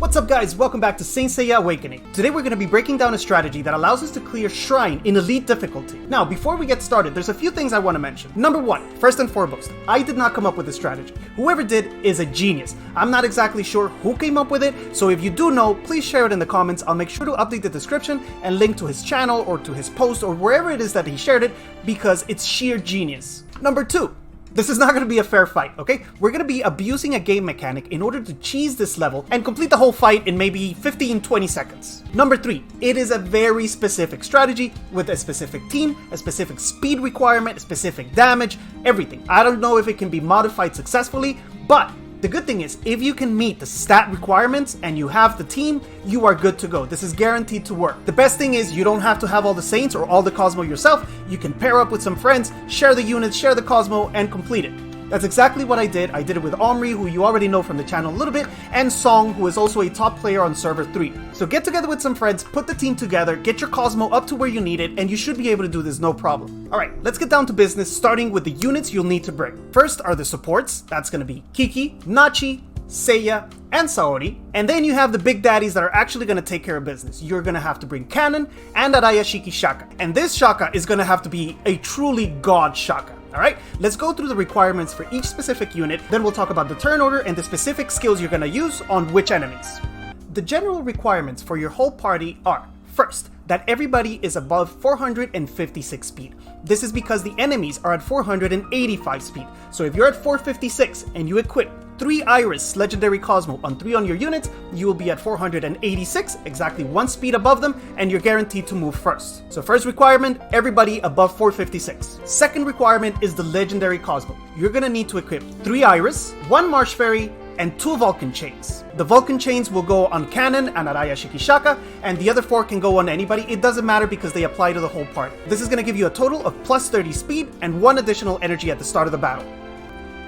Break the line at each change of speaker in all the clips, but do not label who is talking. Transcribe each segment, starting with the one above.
What's up guys, welcome back to Saint Seiya Awakening. Today we're going to be breaking down a strategy that allows us to clear Shrine in Elite difficulty. Now before we get started, there's a few things I want to mention. Number one, first and foremost, I did not come up with this strategy. Whoever did is a genius. I'm not exactly sure who came up with it, so if you do know, please share it in the comments. I'll make sure to update the description and link to his channel or to his post or wherever it is that he shared it because it's sheer genius. Number two, this is not going to be a fair fight, okay? We're going to be abusing a game mechanic in order to cheese this level and complete the whole fight in maybe 15-20 seconds. Number three, it is a very specific strategy with a specific team, a specific speed requirement, specific damage, everything. I don't know if it can be modified successfully, but the good thing is, if you can meet the stat requirements and you have the team, you are good to go. This is guaranteed to work. The best thing is you don't have to have all the Saints or all the Cosmo yourself. You can pair up with some friends, share the units, share the Cosmo, and complete it. That's exactly what I did. I did it with Omri, who you already know from the channel a little bit, and Song, who is also a top player on server 3. So get together with some friends, put the team together, get your Cosmo up to where you need it, and you should be able to do this no problem. Alright, let's get down to business, starting with the units you'll need to bring. First are the supports. That's going to be KIKI, NACHI, Seiya, and Saori. And then you have the big daddies that are actually going to take care of business. You're going to have to bring KANON and Arayashiki SHAKA. And this SHAKA is going to have to be a truly god SHAKA. Alright, let's go through the requirements for each specific unit, then we'll talk about the turn order and the specific skills you're going to use on which enemies. The general requirements for your whole party are, first, that everybody is above 456 speed. This is because the enemies are at 485 speed. So if you're at 456 and you equip 3 Iris Legendary Cosmo on 3 on your units, you will be at 486, exactly 1 speed above them, and you're guaranteed to move first. So first requirement, everybody above 456. Second requirement is the Legendary Cosmo. You're gonna need to equip 3 Iris, 1 Marsh Fairy, and 2 Vulcan Chains. The Vulcan Chains will go on KANON and Arayashiki SHAKA, and the other 4 can go on anybody. It doesn't matter because they apply to the whole party. This is going to give you a total of plus 30 speed and 1 additional energy at the start of the battle.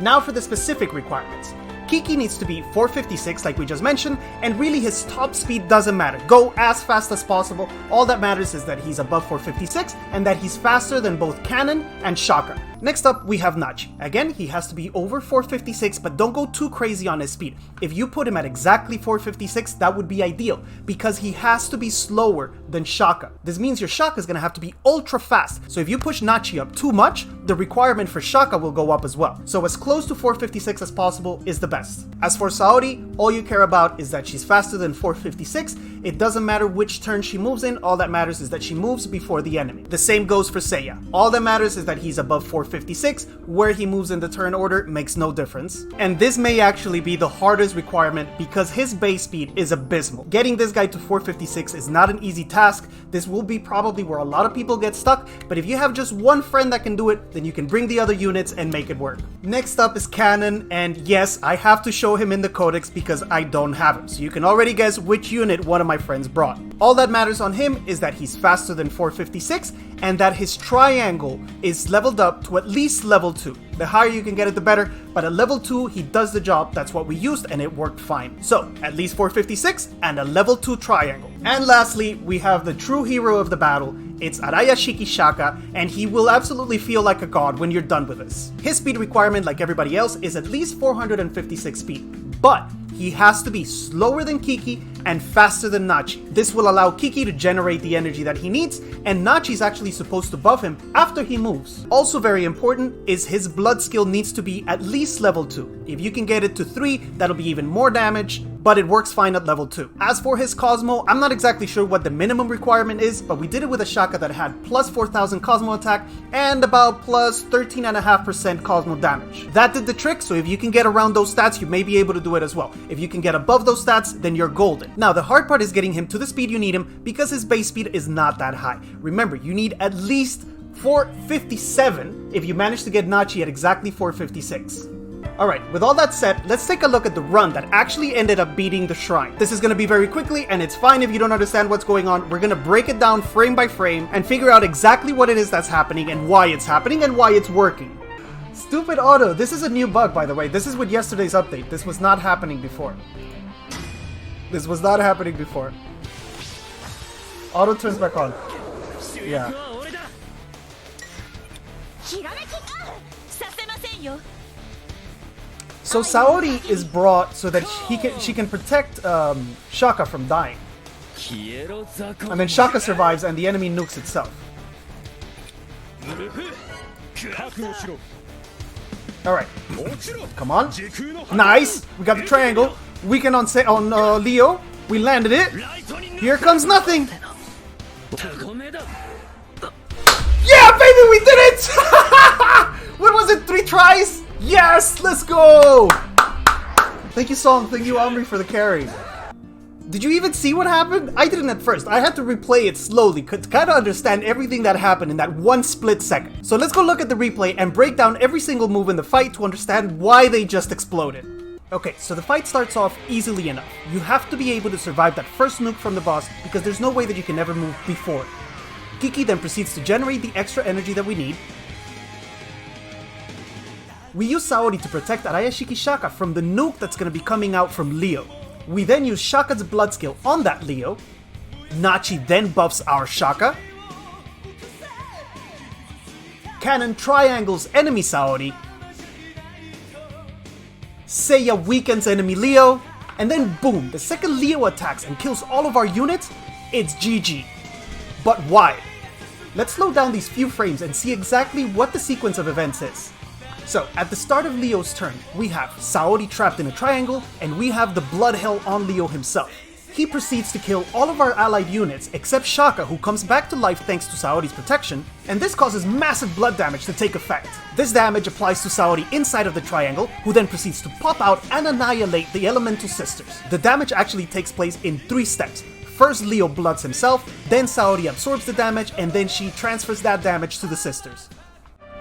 Now for the specific requirements. KIKI needs to be 456 like we just mentioned, and really his top speed doesn't matter. Go as fast as possible. All that matters is that he's above 456 and that he's faster than both KANON and SHAKA. Next up, we have NACHI. Again, he has to be over 456, but don't go too crazy on his speed. If you put him at exactly 456, that would be ideal, because he has to be slower than SHAKA. This means your SHAKA is going to have to be ultra fast, so if you push NACHI up too much, the requirement for SHAKA will go up as well. So as close to 456 as possible is the best. As for Saori, all you care about is that she's faster than 456. It doesn't matter which turn she moves in, all that matters is that she moves before the enemy. The same goes for Seiya. All that matters is that he's above 456, where he moves in the turn order makes no difference. And this may actually be the hardest requirement because his base speed is abysmal. Getting this guy to 456 is not an easy task. This will be probably where a lot of people get stuck, but if you have just one friend that can do it, then you can bring the other units and make it work. Next up is KANON, and yes, I have to show him in the codex because I don't have him, so you can already guess which unit one of my friends brought. All that matters on him is that he's faster than 456 and that his triangle is leveled up to at least level 2. The higher you can get it, the better, but at level 2, he does the job. That's what we used and it worked fine. So, at least 456 and a level 2 triangle. And lastly, we have the true hero of the battle. It's Arayashiki SHAKA, and he will absolutely feel like a god when you're done with this. His speed requirement, like everybody else, is at least 456 speed, but he has to be slower than KIKI and faster than NACHI. This will allow KIKI to generate the energy that he needs, and NACHI is actually supposed to buff him after he moves. Also very important is his blood skill needs to be at least level 2. If you can get it to 3, that'll be even more damage, but it works fine at level 2. As for his Cosmo, I'm not exactly sure what the minimum requirement is, but we did it with a SHAKA that had plus 4000 Cosmo attack and about plus 13.5% Cosmo damage. That did the trick, so if you can get around those stats, you may be able to do it as well. If you can get above those stats, then you're golden. Now, the hard part is getting him to the speed you need him because his base speed is not that high. Remember, you need at least 457 if you manage to get NACHI at exactly 456. Alright, with all that said, let's take a look at the run that actually ended up beating the Shrine. This is going to be very quickly, and it's fine if you don't understand what's going on. We're going to break it down frame by frame and figure out exactly what it is that's happening and why it's happening and why it's working. Stupid auto. This is a new bug, by the way. This is with yesterday's update. This was not happening before. This was not happening before. Auto turns back on. Yeah. So Saori is brought so that she can protect Shaka from dying. And then Shaka survives and the enemy nukes itself. Alright. Come on. Nice! We got the triangle. Weaken on Leo. We landed it. Here comes nothing. Yeah, baby, we did it! What was it? 3 tries? Yes! Let's go! Thank you, Song. Thank you, Omri, for the carry. Did you even see what happened? I didn't at first. I had to replay it slowly to kind of understand everything that happened in that one split second. So let's go look at the replay and break down every single move in the fight to understand why they just exploded. Okay, so the fight starts off easily enough. You have to be able to survive that first nuke from the boss because there's no way that you can ever move before it. KIKI then proceeds to generate the extra energy that we need. We use Saori to protect Arayashiki Shaka from the nuke that's going to be coming out from Leo. We then use Shaka's blood skill on that Leo. Nachi then buffs our Shaka. Kanon triangles enemy Saori. Seiya weakens enemy Leo. And then boom, the second Leo attacks and kills all of our units, it's GG. But why? Let's slow down these few frames and see exactly what the sequence of events is. So, at the start of Leo's turn, we have Saori trapped in a triangle, and we have the blood hell on Leo himself. He proceeds to kill all of our allied units except Shaka, who comes back to life thanks to Saori's protection, and this causes massive blood damage to take effect. This damage applies to Saori inside of the triangle, who then proceeds to pop out and annihilate the elemental sisters. The damage actually takes place in 3 steps. First Leo bloods himself, then Saori absorbs the damage, and then she transfers that damage to the sisters.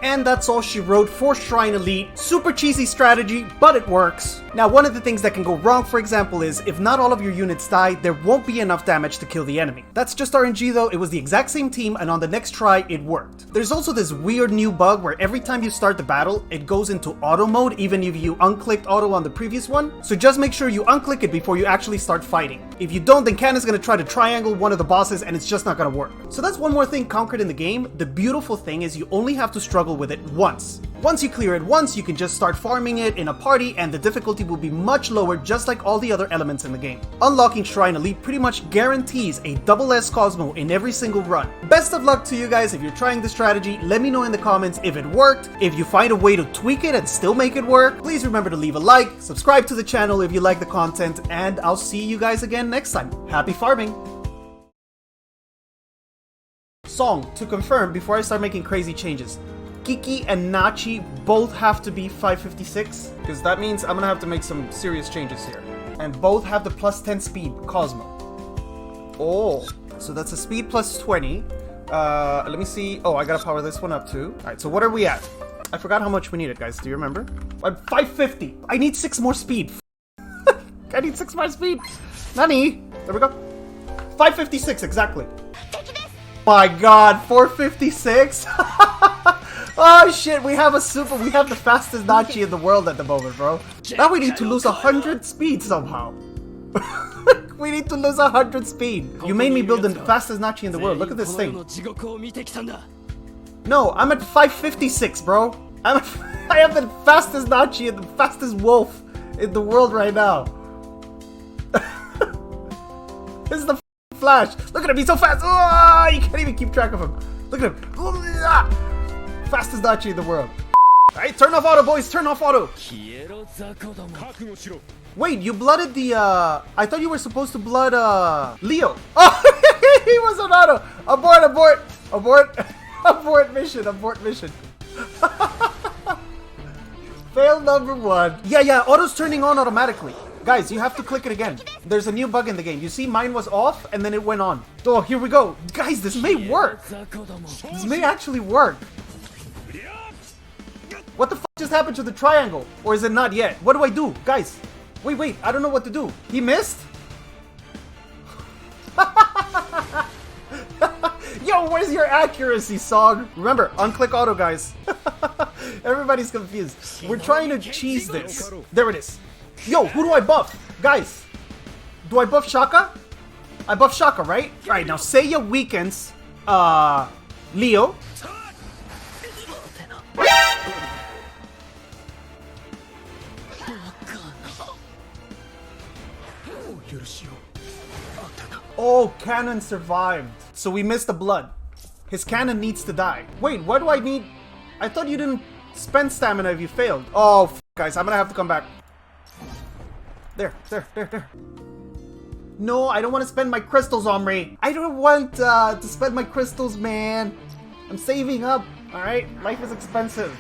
And that's all she wrote for Shrine Elite. Super cheesy strategy, but it works. Now, one of the things that can go wrong, for example, is if not all of your units die, there won't be enough damage to kill the enemy. That's just RNG though, it was the exact same team, and on the next try, it worked. There's also this weird new bug where every time you start the battle, it goes into auto mode, even if you unclicked auto on the previous one. So just make sure you unclick it before you actually start fighting. If you don't, then Kanon's gonna try to triangle one of the bosses, and it's just not gonna work. So that's one more thing conquered in the game. The beautiful thing is you only have to struggle with it once. Once you clear it once, you can just start farming it in a party and the difficulty will be much lower, just like all the other elements in the game. Unlocking Shrine Elite pretty much guarantees a double S Cosmo in every single run. Best of luck to you guys if you're trying this strategy. Let me know in the comments if it worked. If you find a way to tweak it and still make it work, please remember to leave a like, subscribe to the channel if you like the content, and I'll see you guys again next time. Happy farming! Song, to confirm before I start making crazy changes. KIKI and Nachi both have to be 556, because that means I'm gonna have to make some serious changes here. And both have the plus 10 speed, Cosmo. Oh, so that's a speed plus 20. Let me see. Oh, I gotta power this one up too. Alright, so what are we at? I forgot how much we needed, guys. Do you remember? I'm 550. I need 6 more speed. I need 6 more speed. Nani? There we go. 556, exactly. My god, 456? Oh shit, we have the fastest Nachi in the world at the moment, bro. Now we need to lose 100 speed somehow. We need to lose 100 speed. You made me build the fastest Nachi in the world. Look at this thing. No, I'm at 556, bro. I have the fastest Nachi and the fastest wolf in the world right now. This is the Flash. Look at him, he's so fast. Oh, you can't even keep track of him. Look at him. Fastest Nachi in the world. Alright, turn off auto, boys. Turn off auto. Wait, you blooded the, I thought you were supposed to blood, Leo. Oh, he was on auto. Abort, abort, abort. Abort mission, abort mission. Fail number 1. Yeah, auto's turning on automatically. Guys, you have to click it again. There's a new bug in the game. You see, mine was off and then it went on. Oh, here we go. Guys, this may work. This may actually work. What the f just happened to the triangle? Or is it not yet? What do I do? Guys, wait. I don't know what to do. He missed? Yo, where's your accuracy, Song? Remember, unclick auto, guys. Everybody's confused. We're trying to cheese this. There it is. Yo, who do I buff? Guys, do I buff Shaka? I buff Shaka, right? Alright, now Seiya weakens Leo. Oh, Kanon survived. So we missed the blood. His Kanon needs to die. Wait, what do I need? I thought you didn't spend stamina if you failed. Oh, guys, I'm gonna have to come back. There. No, I don't want to spend my crystals, Omri. I don't want to spend my crystals, man. I'm saving up. All right, life is expensive.